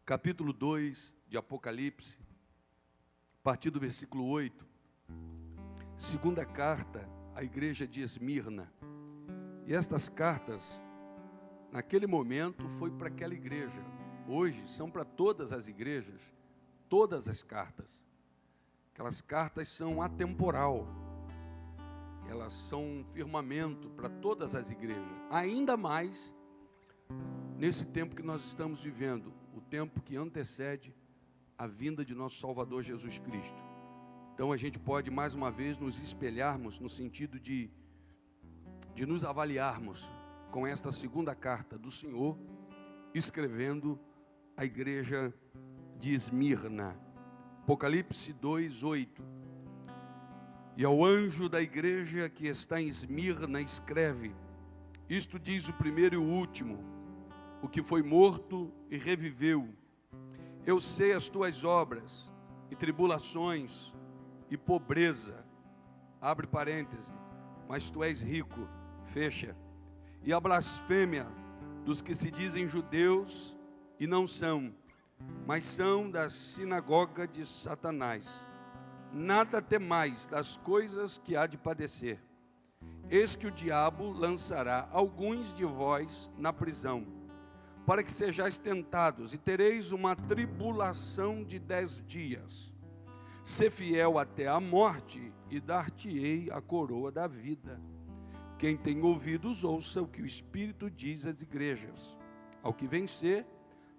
capítulo 2 de Apocalipse, a partir do versículo 8, segunda carta à igreja de Esmirna. E estas cartas, naquele momento, foi para aquela igreja. Hoje são para todas as igrejas, todas as cartas. Aquelas cartas são atemporal, elas são um firmamento para todas as igrejas, ainda mais nesse tempo que nós estamos vivendo, o tempo que antecede a vinda de nosso Salvador Jesus Cristo. Então a gente pode mais uma vez nos espelharmos no sentido de nos avaliarmos com esta segunda carta do Senhor, escrevendo à igreja de Esmirna. Apocalipse 2, 8. E ao anjo da igreja que está em Esmirna escreve: isto diz o primeiro e o último, o que foi morto e reviveu. Eu sei as tuas obras, e tribulações, e pobreza, abre parêntese, mas tu és rico, fecha, e a blasfêmia dos que se dizem judeus e não são, mas são da sinagoga de Satanás. Nada temais das coisas que há de padecer. Eis que o diabo lançará alguns de vós na prisão, para que sejais tentados, e tereis uma tribulação de 10 dias. Sê fiel até a morte, e dar-te-ei a coroa da vida. Quem tem ouvidos, ouça o que o Espírito diz às igrejas. Ao que vencer,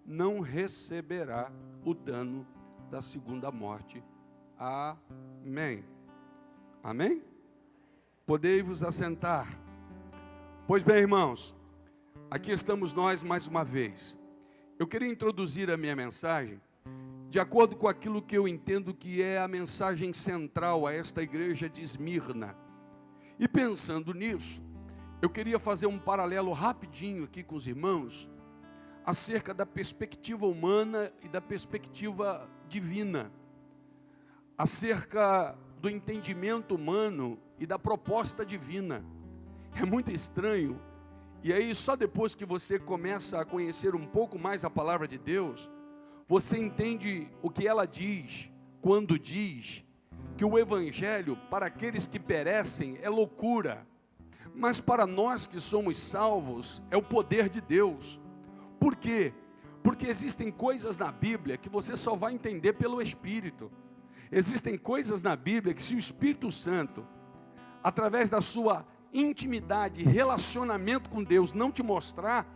não receberá o dano da segunda morte. Amém. Amém? Podei-vos assentar. Pois bem, irmãos, aqui estamos nós mais uma vez. Eu queria introduzir a minha mensagem de acordo com aquilo que eu entendo que é a mensagem central a esta igreja de Esmirna. E pensando nisso, eu queria fazer um paralelo rapidinho aqui com os irmãos, acerca da perspectiva humana e da perspectiva divina, acerca do entendimento humano e da proposta divina. É muito estranho, e aí só depois que você começa a conhecer um pouco mais a palavra de Deus, você entende o que ela diz, quando diz que o evangelho para aqueles que perecem é loucura, mas para nós que somos salvos é o poder de Deus. Por quê? Porque existem coisas na Bíblia que você só vai entender pelo Espírito. Existem coisas na Bíblia que se o Espírito Santo, através da sua intimidade e relacionamento com Deus, não te mostrar,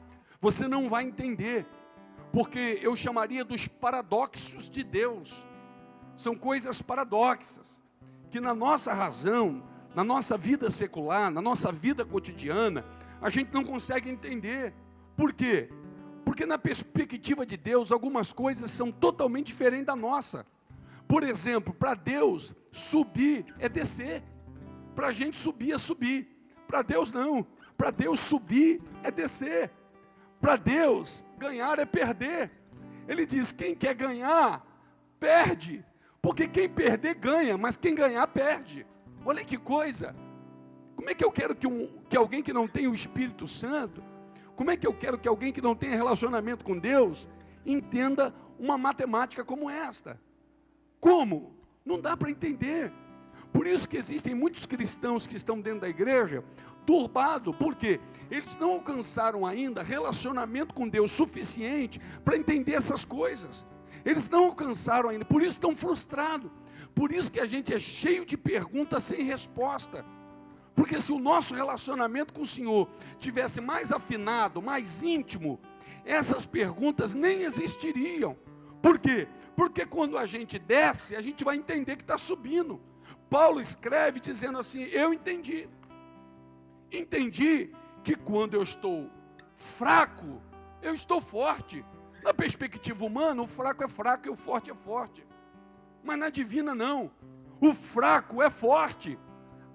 você não vai entender. Porque eu chamaria dos paradoxos de Deus. São coisas paradoxas, que na nossa razão, na nossa vida secular, na nossa vida cotidiana, a gente não consegue entender. Por quê? Porque na perspectiva de Deus, algumas coisas são totalmente diferentes da nossa. Por exemplo, para Deus, subir é descer. Para a gente subir é subir. Para Deus não. Para Deus subir é descer. Para Deus, ganhar é perder. Ele diz, quem quer ganhar, perde. Porque quem perder, ganha, mas quem ganhar, perde. Olha que coisa. Como é que eu quero que alguém que não tem o Espírito Santo, como é que eu quero que alguém que não tenha relacionamento com Deus, entenda uma matemática como esta? Como? Não dá para entender. Por isso que existem muitos cristãos que estão dentro da igreja turbados, porque eles não alcançaram ainda relacionamento com Deus suficiente para entender essas coisas. Eles não alcançaram ainda, por isso estão frustrados. Por isso que a gente é cheio de perguntas sem resposta. Porque se o nosso relacionamento com o Senhor tivesse mais afinado, mais íntimo, essas perguntas nem existiriam. Por quê? Porque quando a gente desce, a gente vai entender que está subindo. Paulo escreve dizendo assim, eu entendi. Entendi que quando eu estou fraco, eu estou forte. Na perspectiva humana, o fraco é fraco e o forte é forte. Mas na divina não. O fraco é forte.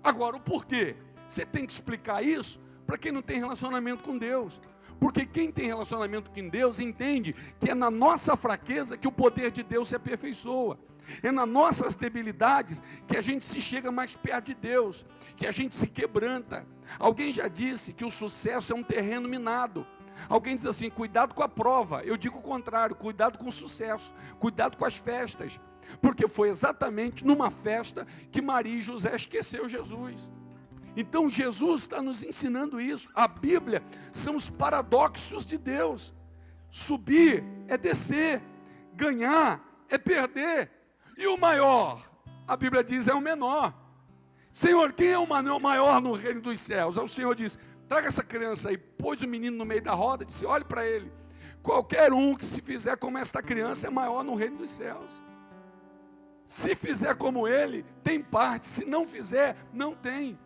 Agora, o porquê? Você tem que explicar isso para quem não tem relacionamento com Deus. Porque quem tem relacionamento com Deus entende que é na nossa fraqueza que o poder de Deus se aperfeiçoa. É nas nossas debilidades que a gente se chega mais perto de Deus, que a gente se quebranta. Alguém já disse que o sucesso é um terreno minado. Alguém diz assim, cuidado com a prova. Eu digo o contrário, cuidado com o sucesso, cuidado com as festas. Porque foi exatamente numa festa que Maria e José esqueceu Jesus. Então Jesus está nos ensinando isso. A Bíblia são os paradoxos de Deus. Subir é descer, ganhar é perder. E o maior, a Bíblia diz, é o menor. Senhor, quem é o maior no reino dos céus? Aí o Senhor diz, traga essa criança aí. Pôs o menino no meio da roda e disse, olhe para ele. Qualquer um que se fizer como esta criança é maior no reino dos céus. Se fizer como ele, tem parte. Se não fizer, não tem.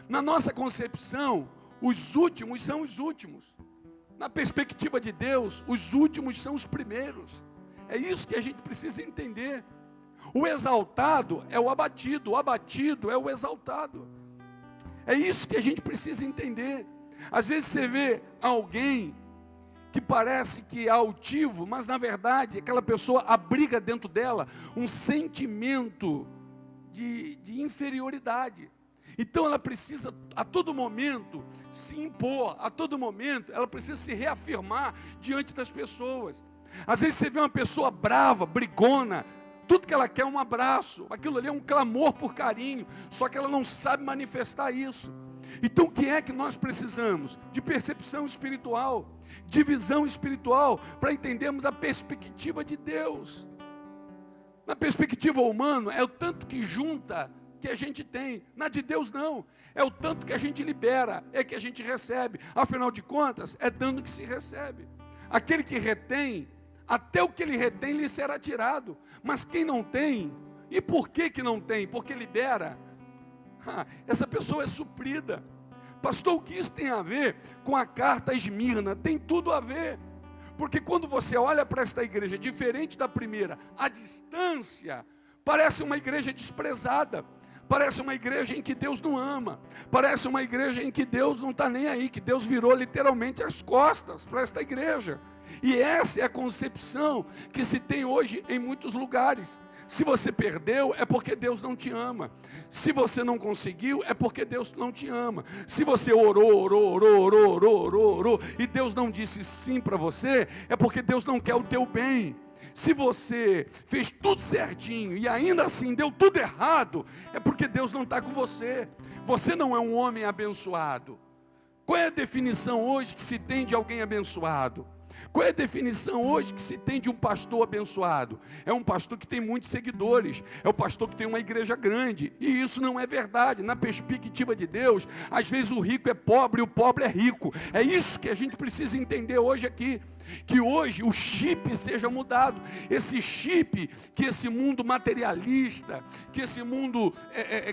Na nossa concepção, os últimos são os últimos. Na perspectiva de Deus, os últimos são os primeiros. É isso que a gente precisa entender. O exaltado é o abatido é o exaltado. É isso que a gente precisa entender. Às vezes você vê alguém que parece que é altivo, mas na verdade aquela pessoa abriga dentro dela um sentimento de inferioridade. Então ela precisa a todo momento se impor, a todo momento ela precisa se reafirmar diante das pessoas. Às vezes você vê uma pessoa brava, brigona, tudo que ela quer é um abraço, aquilo ali é um clamor por carinho, só que ela não sabe manifestar isso. Então o que é que nós precisamos? De percepção espiritual, de visão espiritual, para entendermos a perspectiva de Deus. Na perspectiva humana, é o tanto que junta que a gente tem. Na de Deus não, é o tanto que a gente libera, é que a gente recebe. Afinal de contas, é dando que se recebe. Aquele que retém, até o que ele retém lhe será tirado. Mas quem não tem, e por que não tem? Porque libera. Essa pessoa é suprida. Pastor, o que isso tem a ver com a carta a Esmirna? Tem tudo a ver. Porque quando você olha para esta igreja, diferente da primeira, a distância, parece uma igreja desprezada. Parece uma igreja em que Deus não ama. Parece uma igreja em que Deus não está nem aí, que Deus virou literalmente as costas para esta igreja. E essa é a concepção que se tem hoje em muitos lugares. Se você perdeu, é porque Deus não te ama. Se você não conseguiu, é porque Deus não te ama. Se você orou, e Deus não disse sim para você, é porque Deus não quer o teu bem. Se você fez tudo certinho e ainda assim deu tudo errado, é porque Deus não está com você. Você não é um homem abençoado. Qual é a definição hoje que se tem de alguém abençoado? Qual é a definição hoje que se tem de um pastor abençoado? É um pastor que tem muitos seguidores, é o pastor que tem uma igreja grande, e isso não é verdade. Na perspectiva de Deus, às vezes o rico é pobre e o pobre é rico. É isso que a gente precisa entender hoje aqui, que hoje o chip seja mudado, esse chip que esse mundo materialista, que esse mundo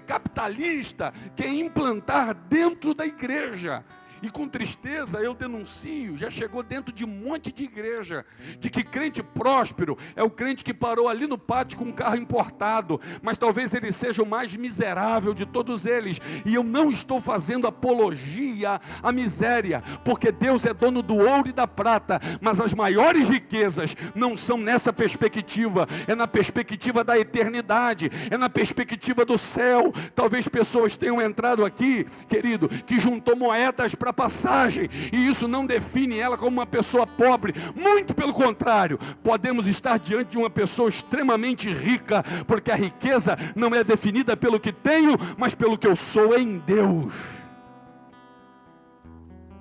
capitalista quer implantar dentro da igreja. E com tristeza eu denuncio, já chegou dentro de um monte de igreja, de que crente próspero é o crente que parou ali no pátio com um carro importado, mas talvez ele seja o mais miserável de todos eles. E eu não estou fazendo apologia à miséria, porque Deus é dono do ouro e da prata, mas as maiores riquezas não são nessa perspectiva, é na perspectiva da eternidade, é na perspectiva do céu. Talvez pessoas tenham entrado aqui, querido, que juntou moedas para passagem, e isso não define ela como uma pessoa pobre. Muito pelo contrário, podemos estar diante de uma pessoa extremamente rica, porque a riqueza não é definida pelo que tenho, mas pelo que eu sou em Deus.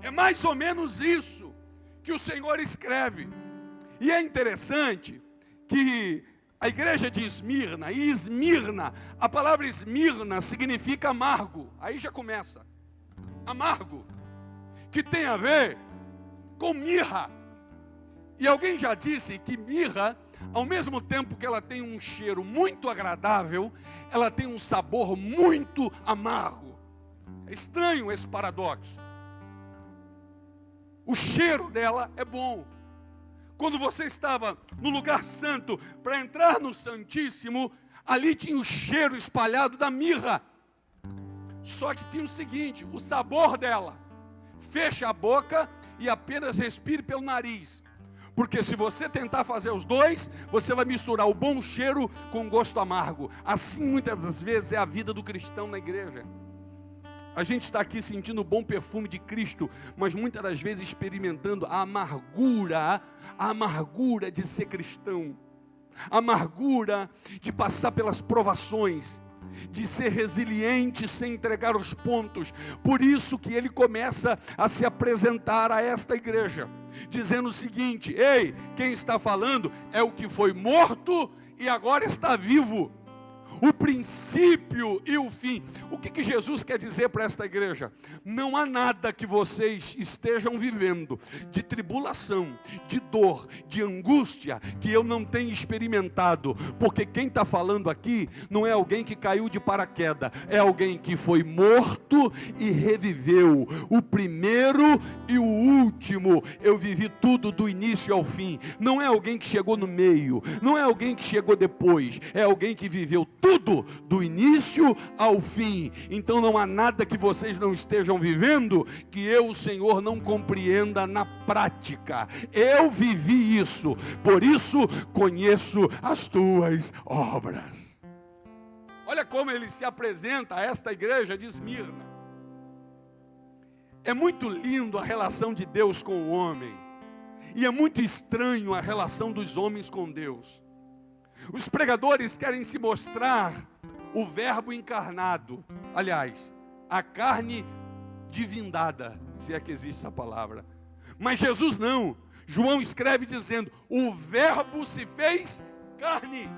É mais ou menos isso que o Senhor escreve. E é interessante que a igreja de Esmirna, e Esmirna, a palavra Esmirna significa amargo. Aí já começa, amargo, que tem a ver com mirra. E alguém já disse que mirra, ao mesmo tempo que ela tem um cheiro muito agradável, ela tem um sabor muito amargo. É estranho esse paradoxo. O cheiro dela é bom. Quando você estava no lugar santo para entrar no Santíssimo, ali tinha o cheiro espalhado da mirra. Só que tinha o seguinte, o sabor dela: feche a boca e apenas respire pelo nariz. Porque se você tentar fazer os dois, você vai misturar o bom cheiro com o gosto amargo. Assim muitas das vezes é a vida do cristão na igreja. A gente está aqui sentindo o bom perfume de Cristo, mas muitas das vezes experimentando a amargura de ser cristão, a amargura de passar pelas provações, de ser resiliente sem entregar os pontos. Por isso que ele começa a se apresentar a esta igreja, dizendo o seguinte: ei, quem está falando é o que foi morto e agora está vivo, o princípio e o fim. O que Jesus quer dizer para esta igreja? Não há nada que vocês estejam vivendo de tribulação, de dor, de angústia, que eu não tenha experimentado, porque quem está falando aqui não é alguém que caiu de paraquedas, é alguém que foi morto e reviveu, o primeiro e o último. Eu vivi tudo do início ao fim. Não é alguém que chegou no meio, não é alguém que chegou depois, é alguém que viveu tudo do início ao fim. Então não há nada que vocês não estejam vivendo que eu, o Senhor, não compreenda na prática. Eu vivi isso, por isso conheço as tuas obras. Olha como ele se apresenta a esta igreja de Esmirna. É muito lindo a relação de Deus com o homem, e é muito estranho a relação dos homens com Deus. Os pregadores querem se mostrar o verbo encarnado, aliás, a carne divindada, se é que existe essa palavra. Mas Jesus não. João escreve dizendo: o verbo se fez carne.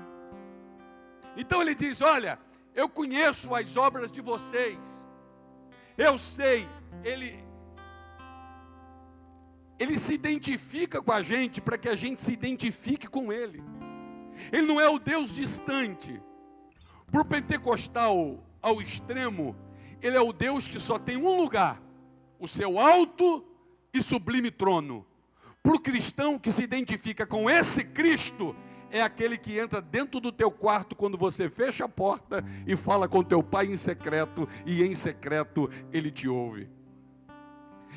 Então ele diz: olha, eu conheço as obras de vocês, eu sei. Ele se identifica com a gente para que a gente se identifique com ele. Ele não é o Deus distante. Para o pentecostal ao extremo, ele é o Deus que só tem um lugar: o seu alto e sublime trono. Para o cristão que se identifica com esse Cristo, é aquele que entra dentro do teu quarto quando você fecha a porta e fala com teu pai em secreto, e em secreto ele te ouve.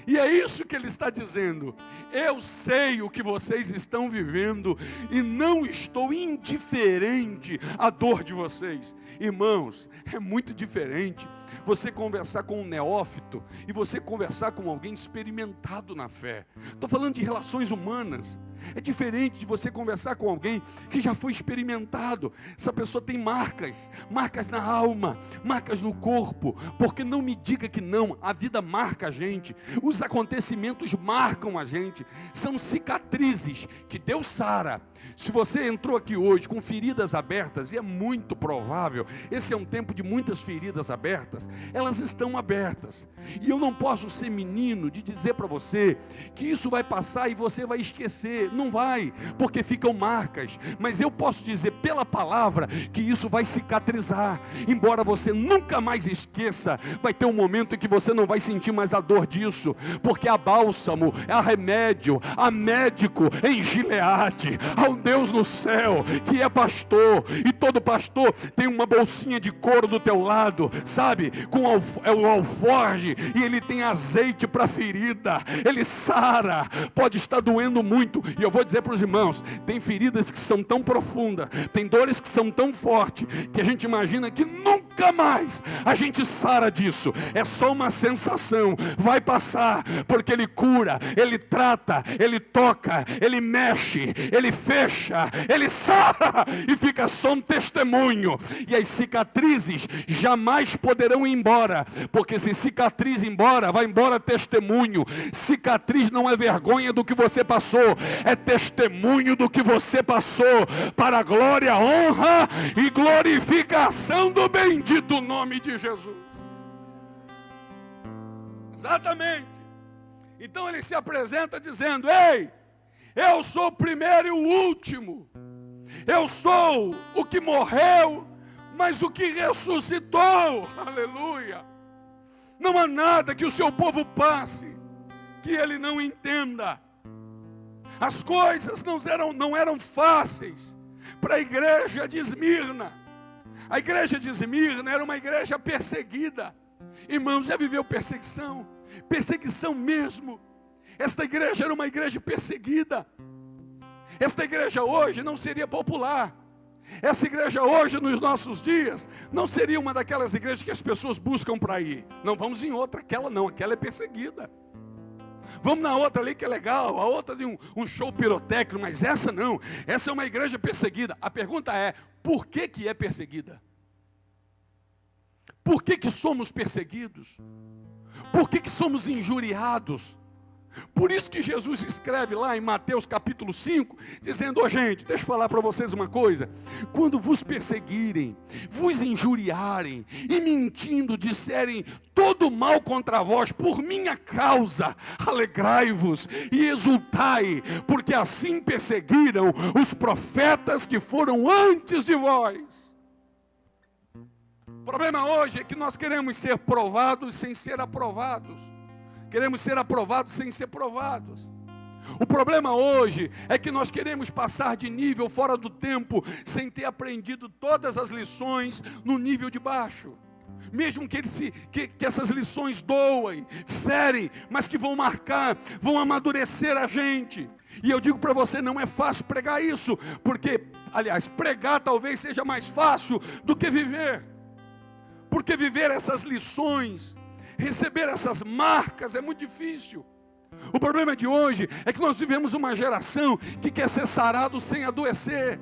E é isso que ele está dizendo: eu sei o que vocês estão vivendo e não estou indiferente à dor de vocês. Irmãos, é muito diferente você conversar com um neófito e você conversar com alguém experimentado na fé. Estou falando de relações humanas. É diferente de você conversar com alguém que já foi experimentado. Essa pessoa tem marcas na alma, marcas no corpo. Porque não me diga que não, a vida marca a gente, os acontecimentos marcam a gente, são cicatrizes que Deus sara. Se você entrou aqui hoje com feridas abertas, e é muito provável, esse é um tempo de muitas feridas abertas, elas estão abertas. E eu não posso ser menino de dizer para você que isso vai passar e você vai esquecer. Não vai, porque ficam marcas. Mas eu posso dizer pela palavra que isso vai cicatrizar. Embora você nunca mais esqueça, vai ter um momento em que você não vai sentir mais a dor disso, porque há bálsamo, há remédio, há médico em Gileade, há um Deus no céu que é pastor, e todo pastor tem uma bolsinha de couro do teu lado, sabe, com o alforge, e ele tem azeite para ferida, ele sara. Pode estar doendo muito, e eu vou dizer para os irmãos, tem feridas que são tão profundas, tem dores que são tão fortes, que a gente imagina que nunca mais a gente sara disso. É só uma sensação, vai passar, porque ele cura, ele trata, ele toca, ele mexe, ele fecha, ele sara, e fica só um testemunho. E as cicatrizes jamais poderão ir embora, porque se cicatriz ir embora, vai embora testemunho. Cicatriz não é vergonha do que você passou, é testemunho do que você passou, para a glória, honra e glorificação do bendito nome de Jesus. Exatamente. Então ele se apresenta dizendo: ei, eu sou o primeiro e o último, eu sou o que morreu, mas o que ressuscitou. Aleluia. Não há nada que o seu povo passe que ele não entenda. As coisas não eram fáceis para a igreja de Esmirna. A igreja de Esmirna era uma igreja perseguida. Irmãos, já viveu perseguição? Perseguição mesmo. Esta igreja era uma igreja perseguida. Esta igreja hoje não seria popular. Essa igreja hoje, nos nossos dias, não seria uma daquelas igrejas que as pessoas buscam para ir. Não, vamos em outra, aquela não, aquela é perseguida. Vamos na outra ali que é legal, a outra de um show pirotécnico, mas essa não, essa é uma igreja perseguida. A pergunta é, por que é perseguida? Por que somos perseguidos? Por que somos injuriados? Por isso que Jesus escreve lá em Mateus capítulo 5, dizendo, gente, deixa eu falar para vocês uma coisa. Quando vos perseguirem, vos injuriarem e mentindo disserem todo mal contra vós, por minha causa, alegrai-vos e exultai, porque assim perseguiram os profetas que foram antes de vós. O problema hoje é que nós queremos ser provados sem ser aprovados. Queremos ser aprovados sem ser provados. O problema hoje é que nós queremos passar de nível fora do tempo sem ter aprendido todas as lições no nível de baixo. Mesmo que essas lições doem, ferem, mas que vão marcar, vão amadurecer a gente. E eu digo para você, não é fácil pregar isso, porque, aliás, pregar talvez seja mais fácil do que viver. Porque viver essas lições, receber essas marcas é muito difícil. O problema de hoje é que nós vivemos uma geração que quer ser sarado sem adoecer,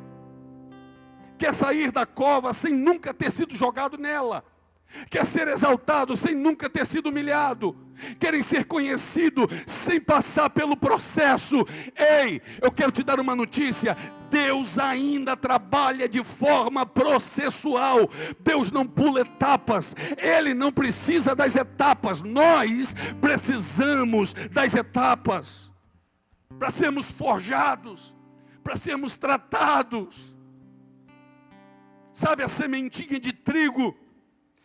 quer sair da cova sem nunca ter sido jogado nela, quer ser exaltado sem nunca ter sido humilhado, querem ser conhecidos sem passar pelo processo. Ei, eu quero te dar uma notícia: Deus ainda trabalha de forma processual. Deus não pula etapas, Ele não precisa das etapas, nós precisamos das etapas, para sermos forjados, para sermos tratados. Sabe a sementinha de trigo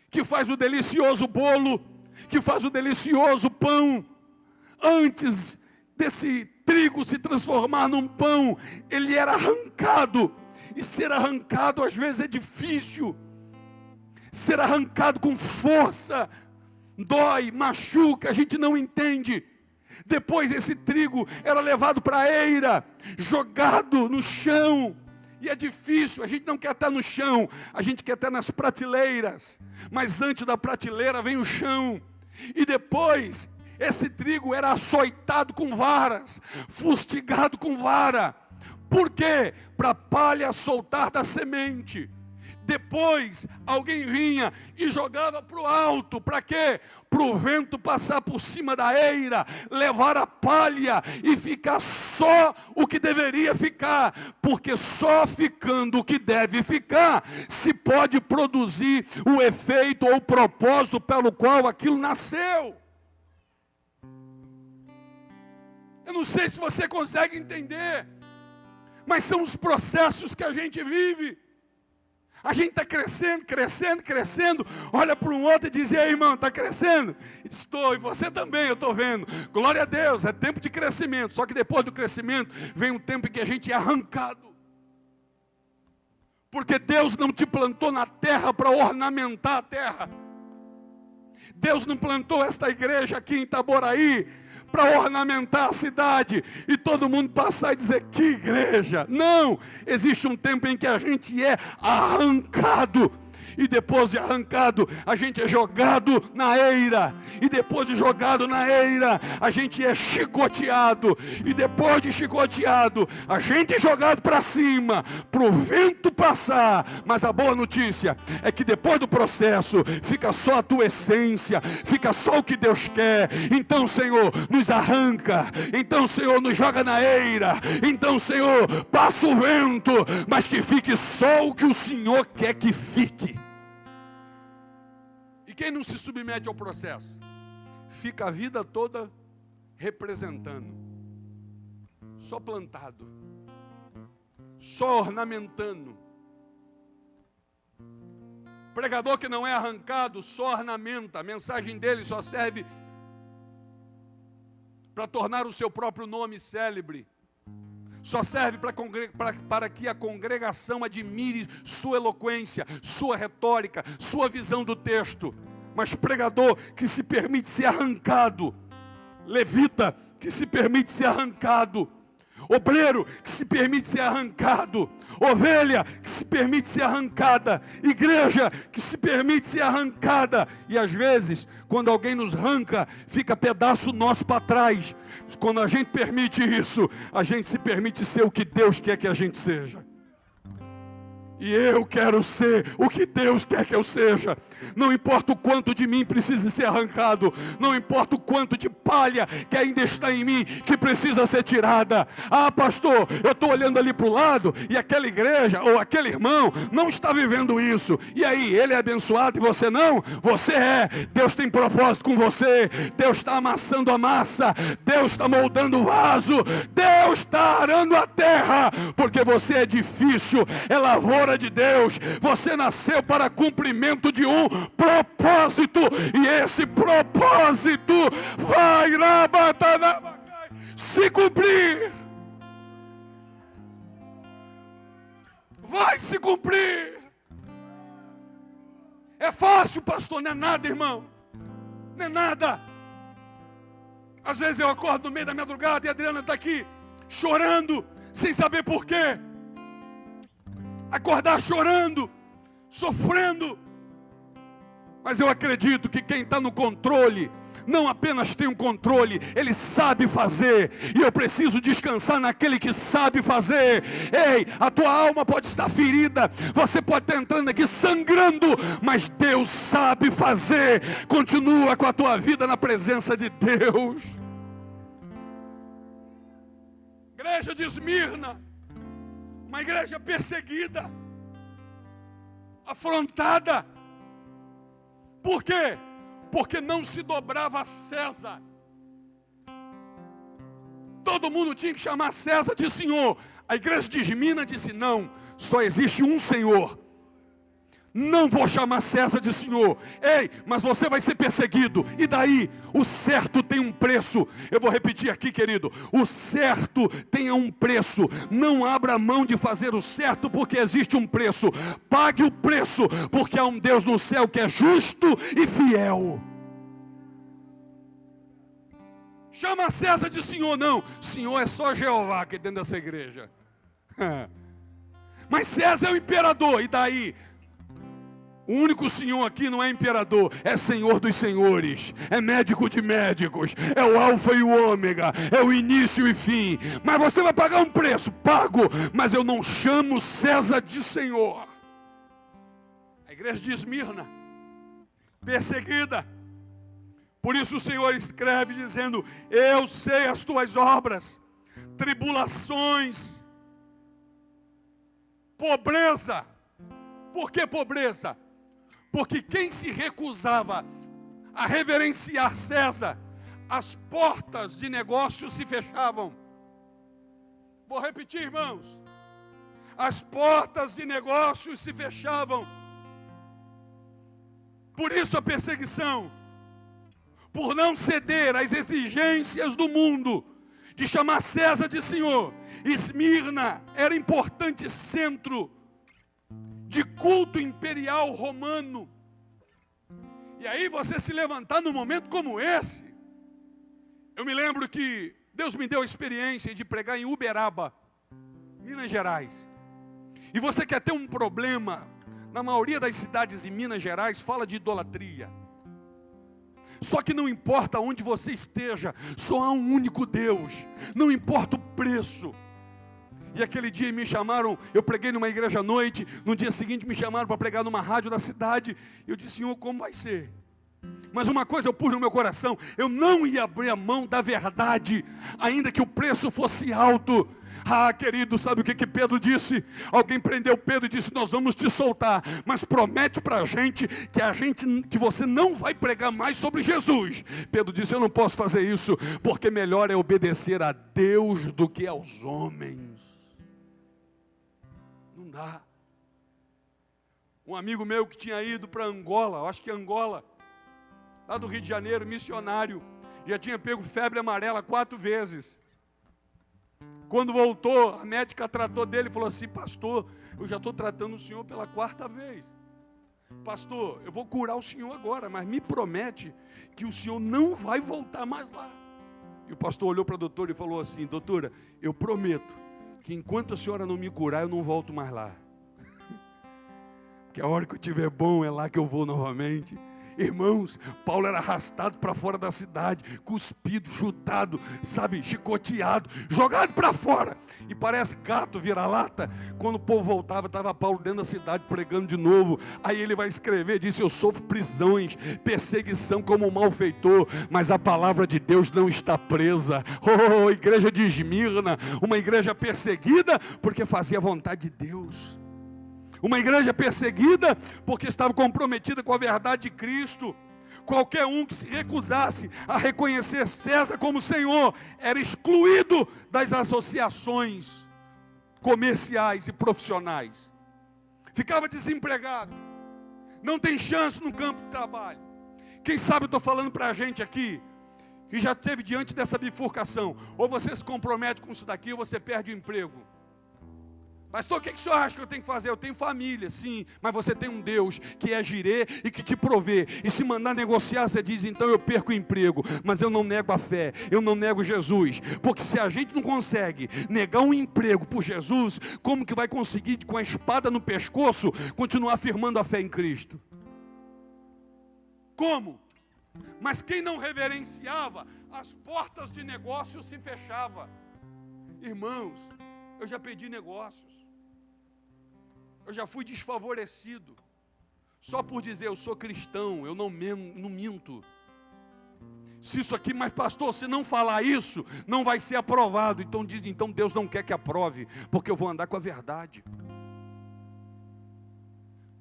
que faz o delicioso bolo, que faz o delicioso pão? Antes desse trigo se transformar num pão, ele era arrancado. E ser arrancado às vezes é difícil. Ser arrancado com força dói, machuca, a gente não entende. Depois esse trigo era levado para a eira, jogado no chão. E é difícil, a gente não quer estar no chão, a gente quer estar nas prateleiras. Mas antes da prateleira vem o chão. E depois, esse trigo era açoitado com varas, fustigado com vara. Por quê? Para a palha soltar da semente. Depois, alguém vinha e jogava para o alto. Para quê? Para o vento passar por cima da eira, levar a palha e ficar só o que deveria ficar. Porque só ficando o que deve ficar, se pode produzir o efeito ou o propósito pelo qual aquilo nasceu. Eu não sei se você consegue entender, mas são os processos que a gente vive. A gente está crescendo, crescendo, crescendo. Olha para um outro e diz: ei, irmão, está crescendo? Estou, e você também, eu estou vendo. Glória a Deus, é tempo de crescimento. Só que depois do crescimento vem um tempo em que a gente é arrancado. Porque Deus não te plantou na terra para ornamentar a terra. Deus não plantou esta igreja aqui em Itaboraí para ornamentar a cidade e todo mundo passar e dizer: que igreja. Não, existe um tempo em que a gente é arrancado. E depois de arrancado, a gente é jogado na eira. E depois de jogado na eira, a gente é chicoteado. E depois de chicoteado, a gente é jogado para cima, para o vento passar. Mas a boa notícia é que depois do processo, fica só a tua essência, fica só o que Deus quer. Então, Senhor, nos arranca. Então, Senhor, nos joga na eira. Então, Senhor, passa o vento, mas que fique só o que o Senhor quer que fique. Quem não se submete ao processo, fica a vida toda representando, só plantado, só ornamentando. Pregador que não é arrancado, só ornamenta. A mensagem dele só serve para tornar o seu próprio nome célebre. Só serve para que a congregação admire sua eloquência, sua retórica, sua visão do texto. Mas pregador que se permite ser arrancado, levita que se permite ser arrancado, Obreiro que se permite ser arrancado, ovelha que se permite ser arrancada, igreja que se permite ser arrancada. E às vezes, quando alguém nos arranca, fica pedaço nosso para trás. Quando a gente permite isso, a gente se permite ser o que Deus quer que a gente seja. E eu quero ser o que Deus quer que eu seja. Não importa o quanto de mim precisa ser arrancado. Não importa o quanto de palha que ainda está em mim, que precisa ser tirada. Ah, pastor, eu estou olhando ali para o lado e aquela igreja ou aquele irmão não está vivendo isso. E aí, ele é abençoado e você não? Você é. Deus tem propósito com você. Deus está amassando a massa. Deus está moldando o vaso. Deus está arando a terra. Porque você é difícil, é lavoura de Deus. Você nasceu para cumprimento de um propósito, e esse propósito vai se cumprir. Vai se cumprir. É fácil, pastor? Não é nada, irmão. Não é nada. Às vezes eu acordo no meio da madrugada e a Adriana está aqui chorando, sem saber por quê. Acordar chorando, sofrendo. Mas eu acredito que quem está no controle não apenas tem um controle, ele sabe fazer. E eu preciso descansar naquele que sabe fazer. Ei, a tua alma pode estar ferida, você pode estar entrando aqui sangrando, mas Deus sabe fazer. Continua com a tua vida na presença de Deus. Igreja de Esmirna, uma igreja perseguida, afrontada. Por quê? Porque não se dobrava a César. Todo mundo tinha que chamar César de Senhor. A igreja de Esmirna disse: não, só existe um Senhor. Não vou chamar César de Senhor. Ei, mas você vai ser perseguido. E daí? O certo tem um preço. Eu vou repetir aqui, querido. O certo tem um preço. Não abra mão de fazer o certo, porque existe um preço. Pague o preço, porque há um Deus no céu que é justo e fiel. Chama César de Senhor, não. Senhor é só Jeová aqui dentro dessa igreja. Mas César é o imperador. E daí? O único Senhor aqui não é imperador, é Senhor dos senhores, é médico de médicos, é o alfa e o ômega, é o início e fim. Mas você vai pagar um preço, pago, mas eu não chamo César de Senhor. A igreja de Esmirna, perseguida. Por isso o Senhor escreve dizendo: eu sei as tuas obras, tribulações, pobreza. Por que pobreza? Porque quem se recusava a reverenciar César, as portas de negócio se fechavam. Vou repetir, irmãos. As portas de negócios se fechavam. Por isso a perseguição. Por não ceder às exigências do mundo, de chamar César de Senhor. Esmirna era importante centro de culto imperial romano. E aí você se levantar num momento como esse. Eu me lembro que Deus me deu a experiência de pregar em Uberaba, Minas Gerais. E você quer ter um problema, na maioria das cidades em Minas Gerais fala de idolatria. Só que não importa onde você esteja, só há um único Deus. Não importa o preço. E aquele dia me chamaram, eu preguei numa igreja à noite, no dia seguinte me chamaram para pregar numa rádio da cidade. Eu disse: Senhor, como vai ser? Mas uma coisa eu pus no meu coração: eu não ia abrir a mão da verdade, ainda que o preço fosse alto. Ah, querido, sabe o que Pedro disse? Alguém prendeu Pedro e disse: nós vamos te soltar, mas promete para a gente que você não vai pregar mais sobre Jesus. Pedro disse: eu não posso fazer isso, porque melhor é obedecer a Deus do que aos homens. Não dá. Um amigo meu que tinha ido para Angola, acho que Angola, lá do Rio de Janeiro, missionário, já tinha pego febre amarela 4 vezes. Quando voltou, a médica tratou dele e falou assim: pastor, eu já estou tratando o senhor pela 4ª vez. Pastor, eu vou curar o senhor agora, mas me promete que o senhor não vai voltar mais lá. E o pastor olhou para a doutora e falou assim: doutora, eu prometo que enquanto a senhora não me curar, eu não volto mais lá. Que a hora que eu estiver bom, é lá que eu vou novamente. Irmãos, Paulo era arrastado para fora da cidade, cuspido, chutado, sabe, chicoteado, jogado para fora. E parece gato vira-lata. Quando o povo voltava, estava Paulo dentro da cidade pregando de novo. Aí ele vai escrever, disse: eu sofro prisões, perseguição como um malfeitor, mas a palavra de Deus não está presa. Oh, igreja de Esmirna, uma igreja perseguida porque fazia a vontade de Deus. Uma igreja perseguida porque estava comprometida com a verdade de Cristo. Qualquer um que se recusasse a reconhecer César como Senhor era excluído das associações comerciais e profissionais. Ficava desempregado. Não tem chance no campo de trabalho. Quem sabe eu estou falando para a gente aqui que já esteve diante dessa bifurcação. Ou você se compromete com isso daqui, ou você perde o emprego. Pastor, o que o senhor acha que eu tenho que fazer? Eu tenho família, sim, mas você tem um Deus que é Jirê e que te provê. E se mandar negociar, você diz: então eu perco o emprego, mas eu não nego a fé, eu não nego Jesus. Porque se a gente não consegue negar um emprego por Jesus, como que vai conseguir, com a espada no pescoço, continuar firmando a fé em Cristo? Como? Mas quem não reverenciava, as portas de negócio se fechavam. Irmãos, eu já perdi negócios. Eu já fui desfavorecido. Só por dizer eu sou cristão, eu não minto. Se isso aqui, mas pastor, se não falar isso, não vai ser aprovado. Então Deus não quer que aprove, porque eu vou andar com a verdade.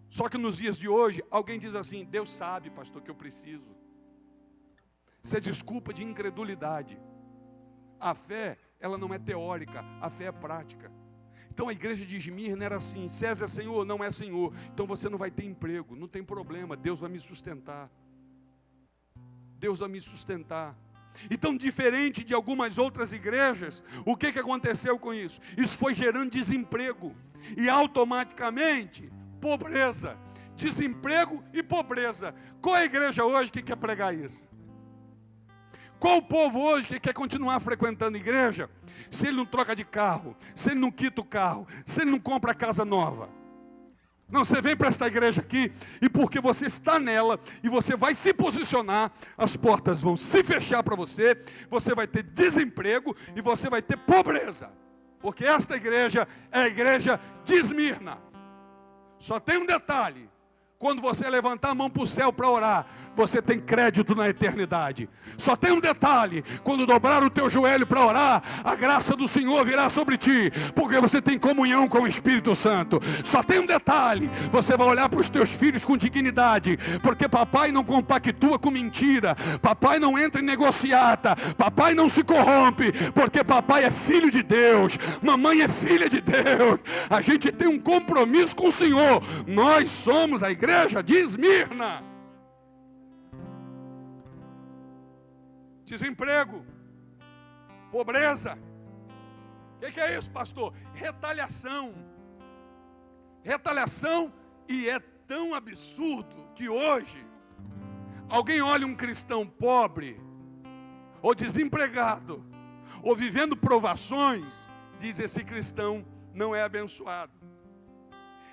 Só que nos dias de hoje, alguém diz assim: Deus sabe, pastor, que eu preciso. Isso é desculpa de incredulidade. A fé, ela não é teórica, a fé é prática. Então a igreja de Esmirna era assim: César é Senhor, não é Senhor, então você não vai ter emprego, não tem problema, Deus vai me sustentar. Deus vai me sustentar. Então, diferente de algumas outras igrejas, o que aconteceu com isso? Isso foi gerando desemprego e automaticamente pobreza. Desemprego e pobreza. Qual é a igreja hoje que quer pregar isso? Qual o povo hoje que quer continuar frequentando a igreja, se ele não troca de carro, se ele não quita o carro, se ele não compra casa nova? Não, você vem para esta igreja aqui, e porque você está nela, e você vai se posicionar, as portas vão se fechar para você, você vai ter desemprego, e você vai ter pobreza. Porque esta igreja é a igreja de Esmirna. Só tem um detalhe: quando você levantar a mão para o céu para orar, você tem crédito na eternidade. Só tem um detalhe: quando dobrar o teu joelho para orar, a graça do Senhor virá sobre ti, porque você tem comunhão com o Espírito Santo. Só tem um detalhe: você vai olhar para os teus filhos com dignidade, porque papai não compactua com mentira, papai não entra em negociata, papai não se corrompe, porque papai é filho de Deus, mamãe é filha de Deus. A gente tem um compromisso com o Senhor. Nós somos a igreja de Esmirna. Desemprego, pobreza. O que é isso, pastor? Retaliação. Retaliação, e é tão absurdo que hoje alguém olha um cristão pobre, ou desempregado, ou vivendo provações, diz: esse cristão não é abençoado.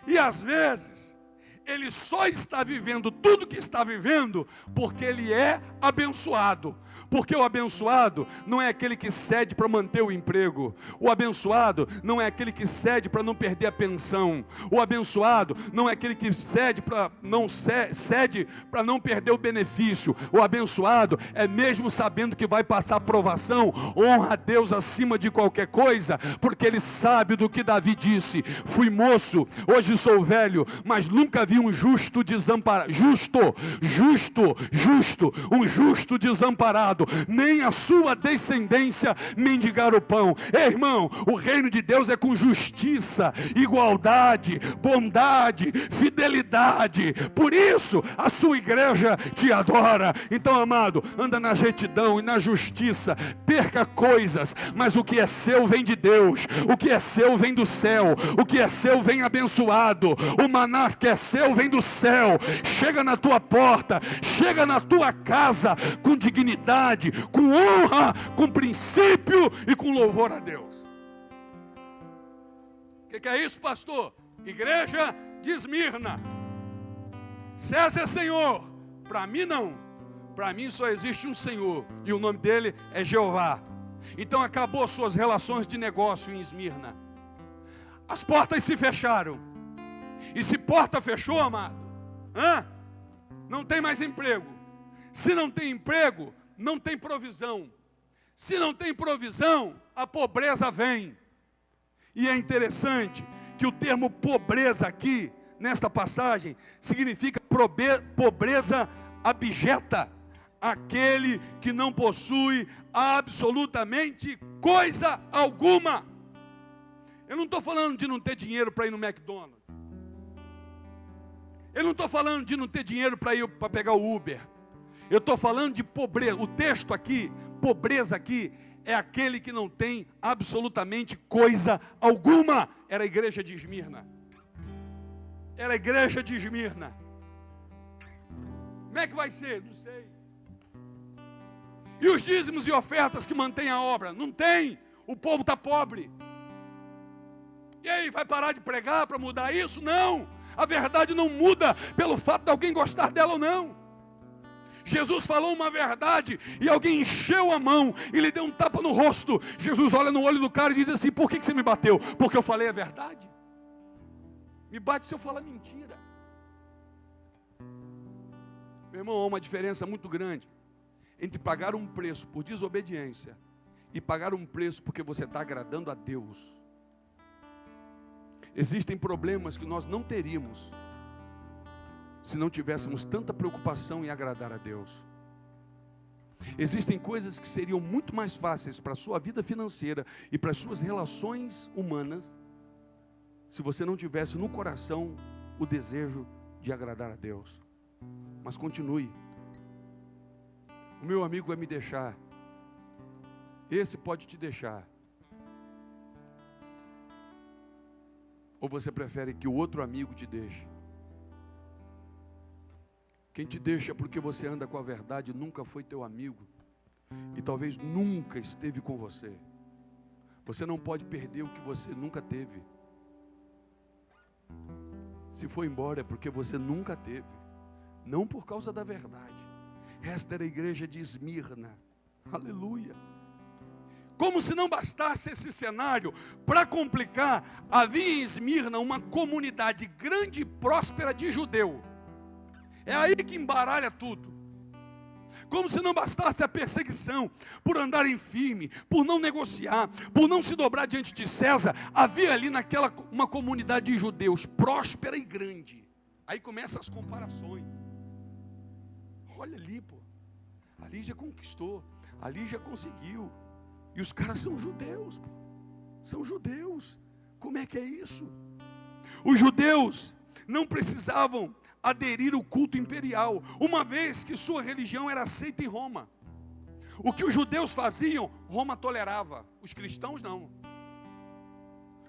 E às vezes ele só está vivendo tudo que está vivendo porque ele é abençoado. Porque o abençoado não é aquele que cede para manter o emprego. O abençoado não é aquele que cede para não perder a pensão. O abençoado não é aquele que cede para não perder o benefício. O abençoado é, mesmo sabendo que vai passar provação, honra a Deus acima de qualquer coisa, porque ele sabe do que Davi disse: fui moço, hoje sou velho, mas nunca vi um justo desamparado, um justo desamparado, nem a sua descendência mendigar o pão. Ei, irmão, o reino de Deus é com justiça, igualdade, bondade, fidelidade. Por isso a sua igreja te adora. Então, amado, anda na retidão e na justiça. Perca coisas, mas o que é seu vem de Deus. O que é seu vem do céu. O que é seu vem abençoado. O maná que é seu céu vem do céu, chega na tua porta, chega na tua casa com dignidade, com honra, com princípio e com louvor a Deus. O que é isso, pastor? Igreja de Esmirna. César é Senhor. Para mim não. Para mim só existe um Senhor, e o nome dele é Jeová. Então acabou suas relações de negócio em Esmirna. As portas se fecharam. E se porta fechou, amado, não tem mais emprego. Se não tem emprego, não tem provisão. Se não tem provisão, a pobreza vem. E é interessante que o termo pobreza aqui, nesta passagem, significa pobreza abjeta. Aquele que não possui absolutamente coisa alguma. Eu não estou falando de não ter dinheiro para ir no McDonald's. Eu não estou falando de não ter dinheiro para pegar o Uber. Eu estou falando de pobreza. O texto aqui, pobreza aqui, é aquele que não tem absolutamente coisa alguma. Era a igreja de Esmirna. Era a igreja de Esmirna. Como é que vai ser? Não sei. E os dízimos e ofertas que mantêm a obra? Não tem. O povo está pobre. E aí, vai parar de pregar para mudar isso? Não. A verdade não muda pelo fato de alguém gostar dela ou não. Jesus falou uma verdade e alguém encheu a mão e lhe deu um tapa no rosto. Jesus olha no olho do cara e diz assim: por que você me bateu? Porque eu falei a verdade. Me bate se eu falar mentira. Meu irmão, há uma diferença muito grande entre pagar um preço por desobediência e pagar um preço porque você está agradando a Deus. Existem problemas que nós não teríamos se não tivéssemos tanta preocupação em agradar a Deus. Existem coisas que seriam muito mais fáceis para a sua vida financeira e para as suas relações humanas se você não tivesse no coração o desejo de agradar a Deus. Mas continue. O meu amigo vai me deixar. Esse pode te deixar. Ou você prefere que o outro amigo te deixe? Quem te deixa porque você anda com a verdade nunca foi teu amigo. E talvez nunca esteve com você. Você não pode perder o que você nunca teve. Se foi embora é porque você nunca teve. Não por causa da verdade. Esta era a igreja de Esmirna. Aleluia. Como se não bastasse esse cenário, para complicar, havia em Esmirna uma comunidade grande e próspera de judeu. É aí que embaralha tudo. Como se não bastasse a perseguição, por andarem firme, por não negociar, por não se dobrar diante de César, havia ali naquela uma comunidade de judeus próspera e grande. Aí começam as comparações. Olha ali, pô, ali já conquistou, ali já conseguiu. E os caras são judeus, pô. São judeus. Como é que é isso? Os judeus não precisavam aderir ao culto imperial, uma vez que sua religião era aceita em Roma. O que os judeus faziam, Roma tolerava, os cristãos não.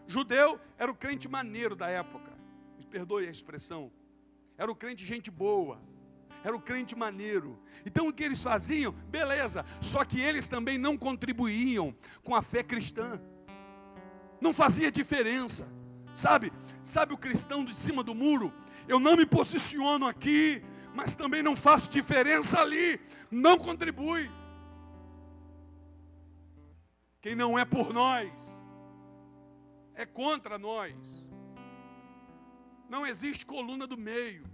Judeu era o crente maneiro da época, me perdoe a expressão, era o crente gente boa, era o crente maneiro. Então o que eles faziam, beleza, só que eles também não contribuíam com a fé cristã, não fazia diferença, sabe o cristão de cima do muro? Eu não me posiciono aqui, mas também não faço diferença ali, não contribui. Quem não é por nós, é contra nós. Não existe coluna do meio,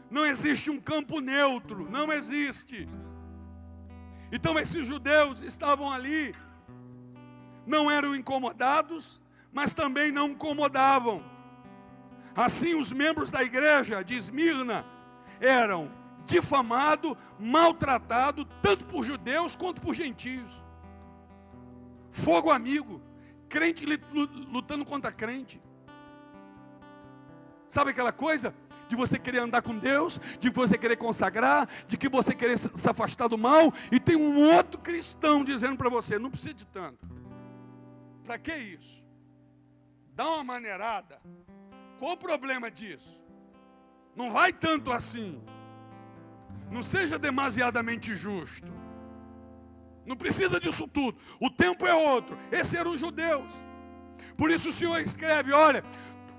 não existe um campo neutro, não existe. Então esses judeus estavam ali, não eram incomodados, mas também não incomodavam. Assim os membros da igreja de Esmirna eram difamados, maltratados, tanto por judeus quanto por gentios. Fogo amigo, crente lutando contra crente. Sabe aquela coisa de você querer andar com Deus, de você querer consagrar, de que você querer se afastar do mal, e tem um outro cristão dizendo para você, não precisa de tanto. Para que isso? Dá uma maneirada. Qual o problema disso? Não vai tanto assim. Não seja demasiadamente justo. Não precisa disso tudo. O tempo é outro. Esses eram os judeus. Por isso o Senhor escreve, olha,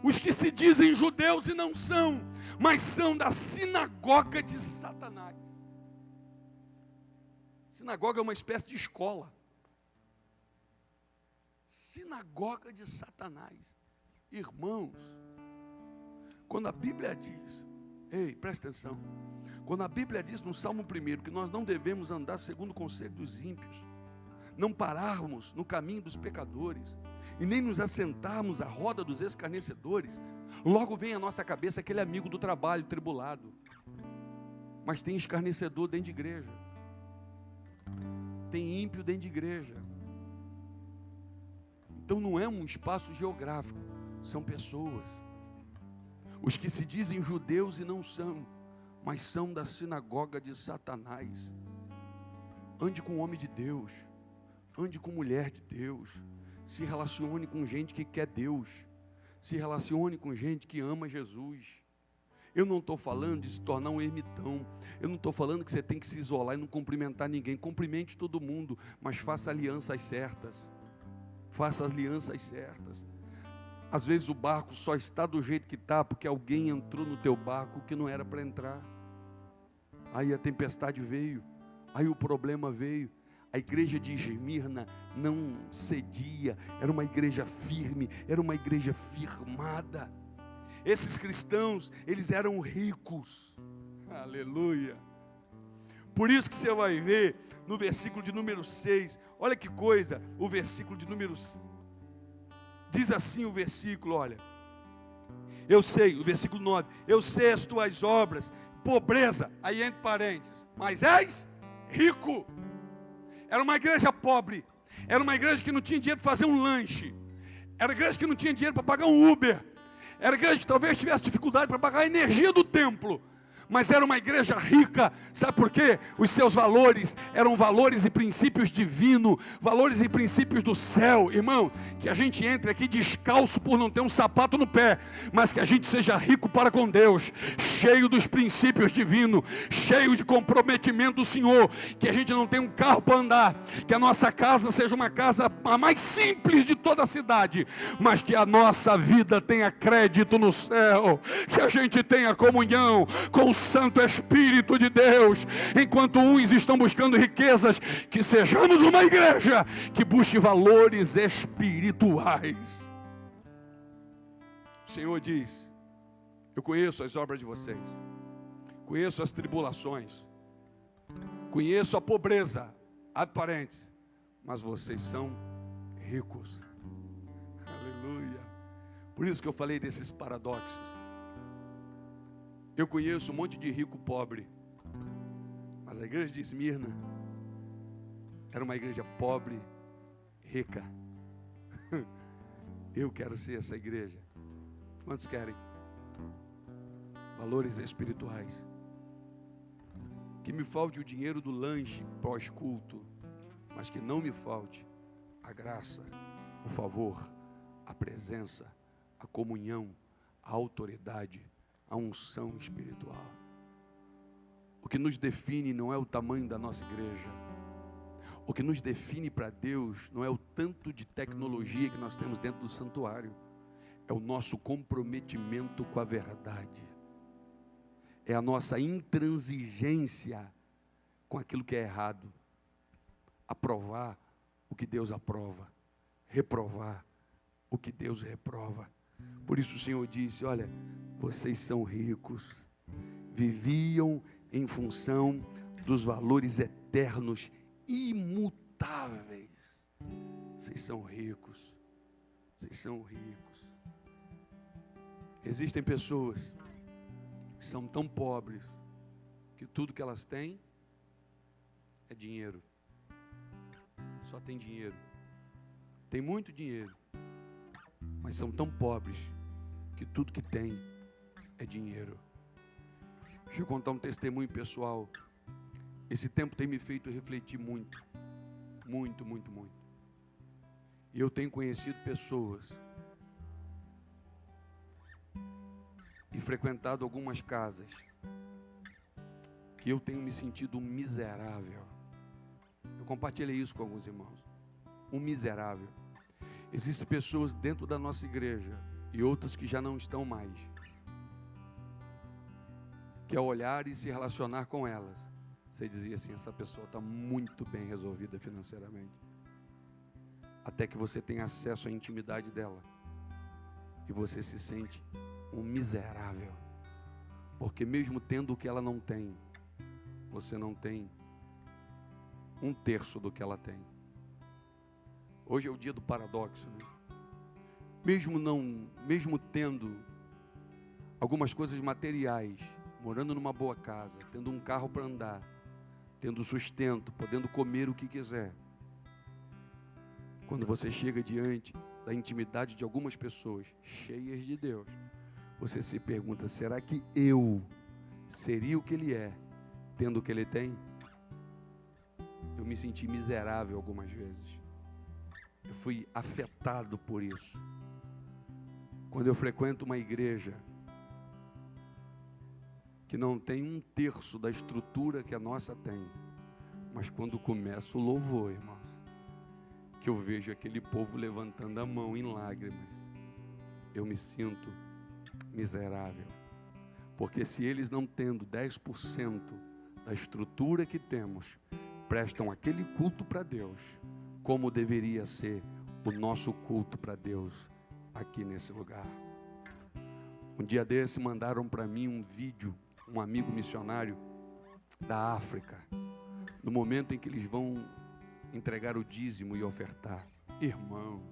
os que se dizem judeus e não são, mas são da sinagoga de Satanás. Sinagoga é uma espécie de escola. Sinagoga de Satanás. Irmãos, quando a Bíblia diz, ei, presta atenção, quando a Bíblia diz no Salmo 1 que nós não devemos andar segundo o conselho dos ímpios, não pararmos no caminho dos pecadores, e nem nos assentarmos à roda dos escarnecedores, logo vem à nossa cabeça aquele amigo do trabalho tribulado. Mas tem escarnecedor dentro de igreja, tem ímpio dentro de igreja. Então não é um espaço geográfico, são pessoas. Os que se dizem judeus e não são, mas são da sinagoga de Satanás. Ande com homem de Deus, ande com mulher de Deus, se relacione com gente que quer Deus, se relacione com gente que ama Jesus. Eu não estou falando de se tornar um ermitão, eu não estou falando que você tem que se isolar e não cumprimentar ninguém. Cumprimente todo mundo, mas faça alianças certas. Faça as alianças certas. Às vezes o barco só está do jeito que está porque alguém entrou no teu barco que não era para entrar. Aí a tempestade veio, aí o problema veio. A igreja de Esmirna não cedia, era uma igreja firme, era uma igreja firmada. Esses cristãos, eles eram ricos, aleluia. Por isso que você vai ver no versículo de número 6, olha que coisa, o versículo de número 6, diz assim o versículo, olha, eu sei, o versículo 9, eu sei as tuas obras, pobreza, aí entre parênteses, mas és rico. Era uma igreja pobre, era uma igreja que não tinha dinheiro para fazer um lanche, era uma igreja que não tinha dinheiro para pagar um Uber, era uma igreja que talvez tivesse dificuldade para pagar a energia do templo, mas era uma igreja rica. Sabe por quê? Os seus valores eram valores e princípios divinos, valores e princípios do céu. Irmão, que a gente entre aqui descalço por não ter um sapato no pé, mas que a gente seja rico para com Deus, cheio dos princípios divinos, cheio de comprometimento do Senhor, que a gente não tenha um carro para andar, que a nossa casa seja uma casa a mais simples de toda a cidade, mas que a nossa vida tenha crédito no céu, que a gente tenha comunhão com o Santo Espírito de Deus. Enquanto uns estão buscando riquezas, que sejamos uma igreja que busque valores espirituais. O Senhor diz, eu conheço as obras de vocês, conheço as tribulações, conheço a pobreza, abre parênteses, mas vocês são ricos. Aleluia. Por isso que eu falei desses paradoxos. Eu conheço um monte de rico pobre, mas a igreja de Esmirna era uma igreja pobre, rica. Eu quero ser essa igreja. Quantos querem? Valores espirituais. Que me falte o dinheiro do lanche pós-culto, mas que não me falte a graça, o favor, a presença, a comunhão, a autoridade, a unção espiritual. O que nos define não é o tamanho da nossa igreja. O que nos define para Deus não é o tanto de tecnologia que nós temos dentro do santuário. É o nosso comprometimento com a verdade. É a nossa intransigência com aquilo que é errado. Aprovar o que Deus aprova. Reprovar o que Deus reprova. Por isso o Senhor disse, olha, vocês são ricos, viviam em função dos valores eternos, imutáveis. Vocês são ricos, vocês são ricos. Existem pessoas que são tão pobres que tudo que elas têm é dinheiro. Só tem dinheiro. Tem muito dinheiro, mas são tão pobres que tudo que tem é dinheiro. Deixa eu contar um testemunho pessoal. Esse tempo tem me feito refletir muito. Muito, muito, muito. E eu tenho conhecido pessoas e e frequentado algumas casas que eu tenho me sentido um miserável. Eu compartilhei isso com alguns irmãos. Um miserável. Existem pessoas dentro da nossa igreja e outras que já não estão mais, que ao olhar e se relacionar com elas, você dizia assim: essa pessoa está muito bem resolvida financeiramente. Até que você tem acesso à intimidade dela e você se sente um miserável, porque mesmo tendo o que ela não tem, você não tem um terço do que ela tem. Hoje é o dia do paradoxo, né? Mesmo tendo algumas coisas materiais, morando numa boa casa, tendo um carro para andar, tendo sustento, podendo comer o que quiser, quando você chega diante da intimidade de algumas pessoas cheias de Deus, você se pergunta: será que eu seria o que ele é, tendo o que ele tem? Eu me senti miserável algumas vezes. Eu fui afetado por isso. Quando eu frequento uma igreja que não tem um terço da estrutura que a nossa tem, mas quando começa o louvor, irmãos, que eu vejo aquele povo levantando a mão em lágrimas, eu me sinto miserável. Porque se eles, não tendo 10% da estrutura que temos, prestam aquele culto para Deus, como deveria ser o nosso culto para Deus aqui nesse lugar. Um dia desse mandaram para mim um vídeo, um amigo missionário da África, no momento em que eles vão entregar o dízimo e ofertar. Irmãos,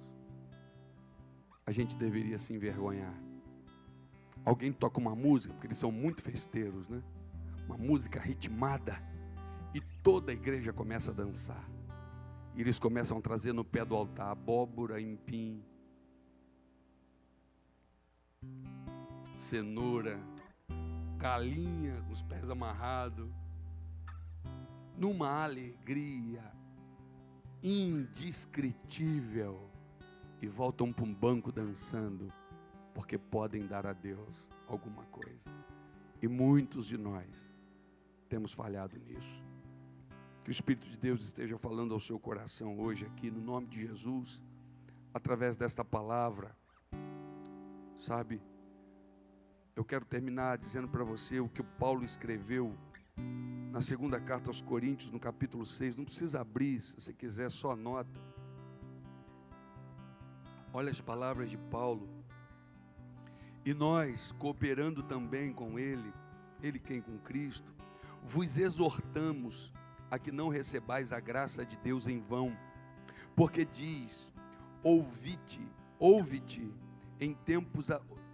a gente deveria se envergonhar. Alguém toca uma música, porque eles são muito festeiros, né? Uma música ritmada, e toda a igreja começa a dançar. E eles começam a trazer no pé do altar abóbora, empim, cenoura, galinha com os pés amarrados, numa alegria indescritível, e voltam para um banco dançando, porque podem dar a Deus alguma coisa. E muitos de nós temos falhado nisso. Que o Espírito de Deus esteja falando ao seu coração hoje aqui, no nome de Jesus, através desta palavra. Sabe, eu quero terminar dizendo para você o que o Paulo escreveu na segunda carta aos Coríntios, no capítulo 6, não precisa abrir, se você quiser, só anota. Olha as palavras de Paulo. E nós, cooperando também com ele quem? Com Cristo, vos exortamos a que não recebais a graça de Deus em vão, porque diz: ouve-te em tempos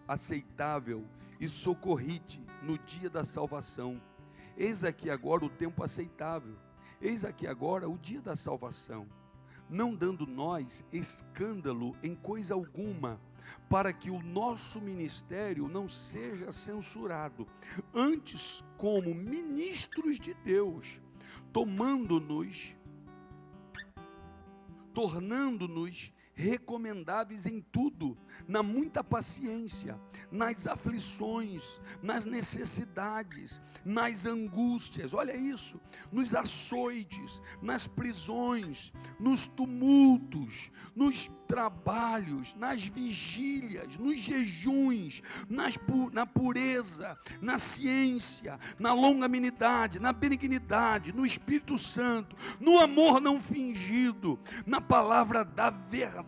aceitável, e socorri-te no dia da salvação. Eis aqui agora o tempo aceitável, eis aqui agora o dia da salvação, não dando nós escândalo em coisa alguma, para que o nosso ministério não seja censurado, antes como ministros de Deus, tornando-nos recomendáveis em tudo, na muita paciência, nas aflições, nas necessidades, nas angústias, olha isso, nos açoites, nas prisões, nos tumultos, nos trabalhos, nas vigílias, nos jejuns, na pureza, na ciência, na longanimidade, na benignidade, no Espírito Santo, no amor não fingido, na palavra da verdade,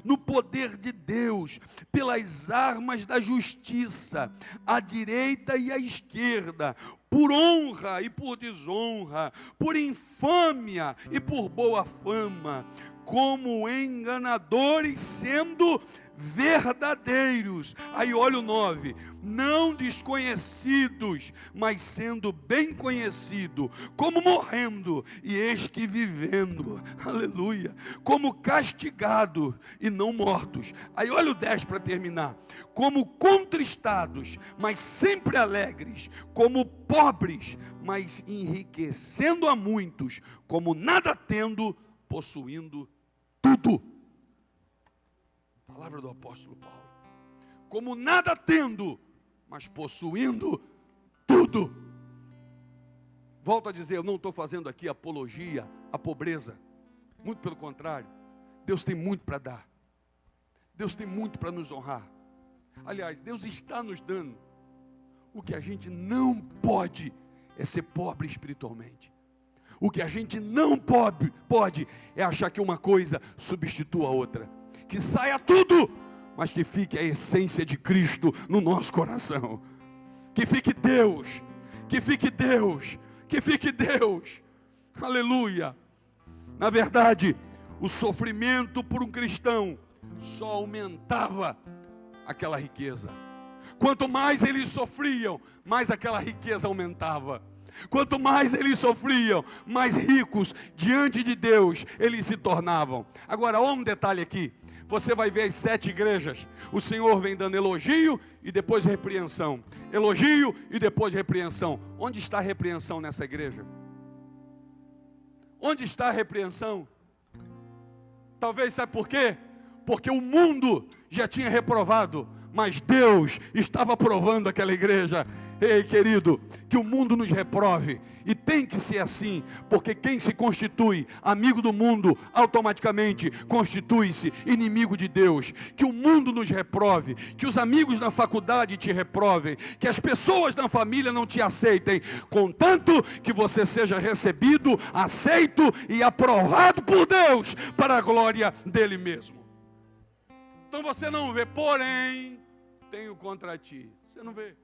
no poder de Deus, pelas armas da justiça, à direita e à esquerda, por honra e por desonra, por infâmia e por boa fama, como enganadores sendo verdadeiros. Aí olha o 9, não desconhecidos, mas sendo bem conhecido, como morrendo, e eis que vivendo, aleluia, como castigado e não mortos. Aí olha o 10 para terminar, como contristados, mas sempre alegres, como pobres, mas enriquecendo a muitos, como nada tendo, possuindo tudo. Palavra do apóstolo Paulo. Como nada tendo, mas possuindo tudo. Volto a dizer, eu não estou fazendo aqui apologia à pobreza. Muito pelo contrário. Deus tem muito para dar. Deus tem muito para nos honrar. Aliás, Deus está nos dando. O que a gente não pode é ser pobre espiritualmente. O que a gente não pode é achar que uma coisa substitua a outra. Que saia tudo, mas que fique a essência de Cristo no nosso coração. Que fique Deus, que fique Deus, que fique Deus. Aleluia. Na verdade, o sofrimento por um cristão só aumentava aquela riqueza. Quanto mais eles sofriam, mais aquela riqueza aumentava. Quanto mais eles sofriam, mais ricos diante de Deus eles se tornavam. Agora, olha um detalhe aqui. Você vai ver as 7 igrejas. O Senhor vem dando elogio e depois repreensão. Elogio e depois repreensão. Onde está a repreensão nessa igreja? Onde está a repreensão? Talvez, sabe por quê? Porque o mundo já tinha reprovado, mas Deus estava aprovando aquela igreja. Ei, querido, que o mundo nos reprove, e tem que ser assim, porque quem se constitui amigo do mundo, automaticamente constitui-se inimigo de Deus. Que o mundo nos reprove, que os amigos na faculdade te reprovem, que as pessoas na família não te aceitem, contanto que você seja recebido, aceito e aprovado por Deus, para a glória dele mesmo. Então você não vê, porém, tenho contra ti. Você não vê.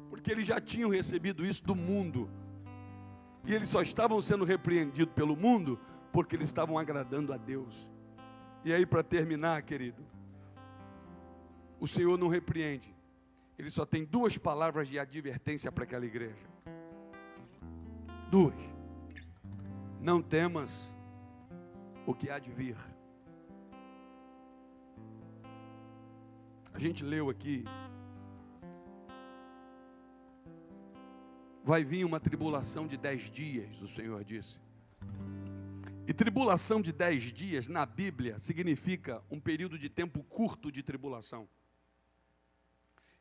Porque eles já tinham recebido isso do mundo. E eles só estavam sendo repreendidos pelo mundo porque eles estavam agradando a Deus. E aí, para terminar, querido, o Senhor não repreende. Ele só tem 2 palavras de advertência para aquela igreja. 2. Não temas o que há de vir. A gente leu aqui. Vai vir uma tribulação de 10 dias, o Senhor disse. E tribulação de 10 dias, na Bíblia, significa um período de tempo curto de tribulação.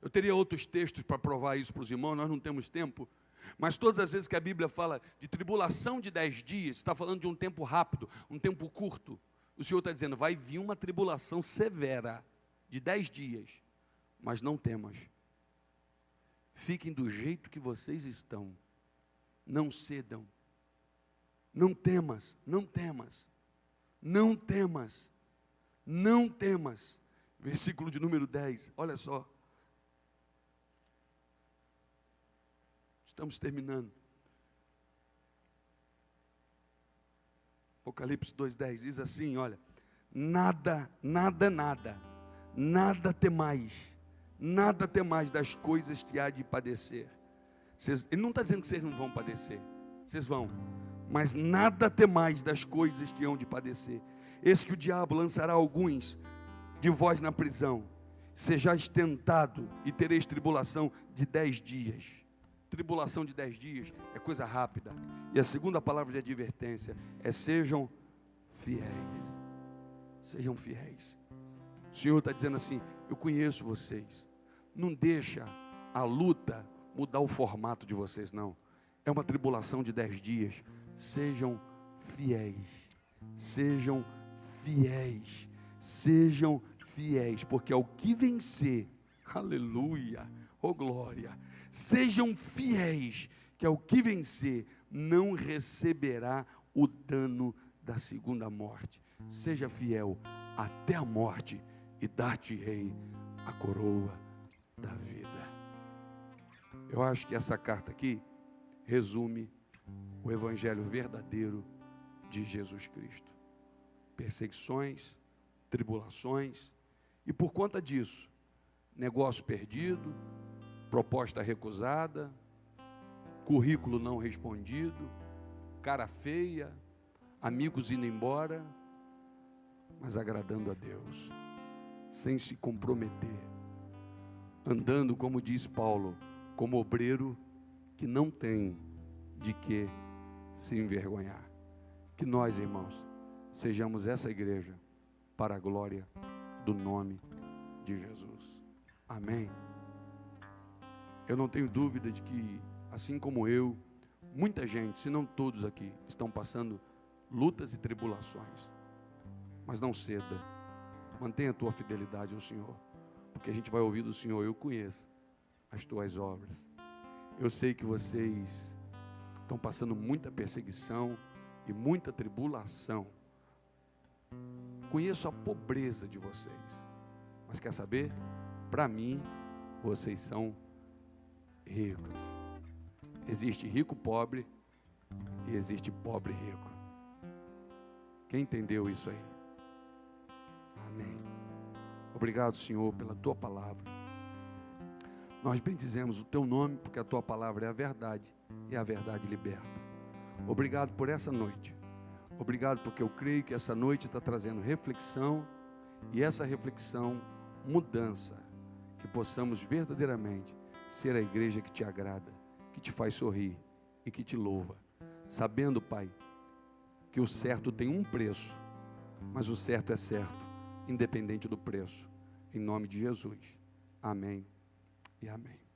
Eu teria outros textos para provar isso para os irmãos, nós não temos tempo. Mas todas as vezes que a Bíblia fala de tribulação de 10 dias, está falando de um tempo rápido, um tempo curto. O Senhor está dizendo, vai vir uma tribulação severa de 10 dias, mas não temas. Fiquem do jeito que vocês estão. Não cedam. Não temas, não temas. Não temas. Não temas. Versículo de número 10, olha só. Estamos terminando. Apocalipse 2:10 diz assim, olha. Nada temais. Nada temais das coisas que há de padecer. Ele não está dizendo que vocês não vão padecer. Vocês vão. Mas nada temais das coisas que hão de padecer. Eis que o diabo lançará alguns de vós na prisão. Sejais tentado e tereis tribulação de 10 dias. Tribulação de 10 dias é coisa rápida. E a segunda palavra de advertência é sejam fiéis. Sejam fiéis. O Senhor está dizendo assim, eu conheço vocês. Não deixa a luta mudar o formato de vocês, não. É uma tribulação de 10 dias. Sejam fiéis. Sejam fiéis. Sejam fiéis. Porque ao que vencer, aleluia, oh glória. Sejam fiéis, que ao que vencer, não receberá o dano da segunda morte. Seja fiel até a morte. E dar-te-ei a coroa da vida. Eu acho que essa carta aqui resume o evangelho verdadeiro de Jesus Cristo. Perseguições, tribulações, e por conta disso, negócio perdido, proposta recusada, currículo não respondido, cara feia, amigos indo embora, mas agradando a Deus. Sem se comprometer, andando, como diz Paulo, como obreiro que não tem de que se envergonhar. Que nós, irmãos, sejamos essa igreja para a glória do nome de Jesus. Amém. Eu não tenho dúvida de que, assim como eu, muita gente, se não todos aqui, estão passando lutas e tribulações. Mas não ceda. Mantenha a tua fidelidade ao Senhor. Porque a gente vai ouvir do Senhor: eu conheço as tuas obras. Eu sei que vocês estão passando muita perseguição e muita tribulação. Conheço a pobreza de vocês. Mas quer saber? Para mim, vocês são ricos. Existe rico pobre e existe pobre rico. Quem entendeu isso aí? Amém. Obrigado, Senhor, pela tua palavra. Nós bendizemos o teu nome, porque a tua palavra é a verdade e a verdade liberta. Obrigado por essa noite. Obrigado porque eu creio que essa noite está trazendo reflexão, e essa reflexão, mudança, que possamos verdadeiramente ser a igreja que te agrada, que te faz sorrir e que te louva, sabendo, Pai, que o certo tem um preço, mas o certo é certo, independente do preço. Em nome de Jesus. Amém e amém.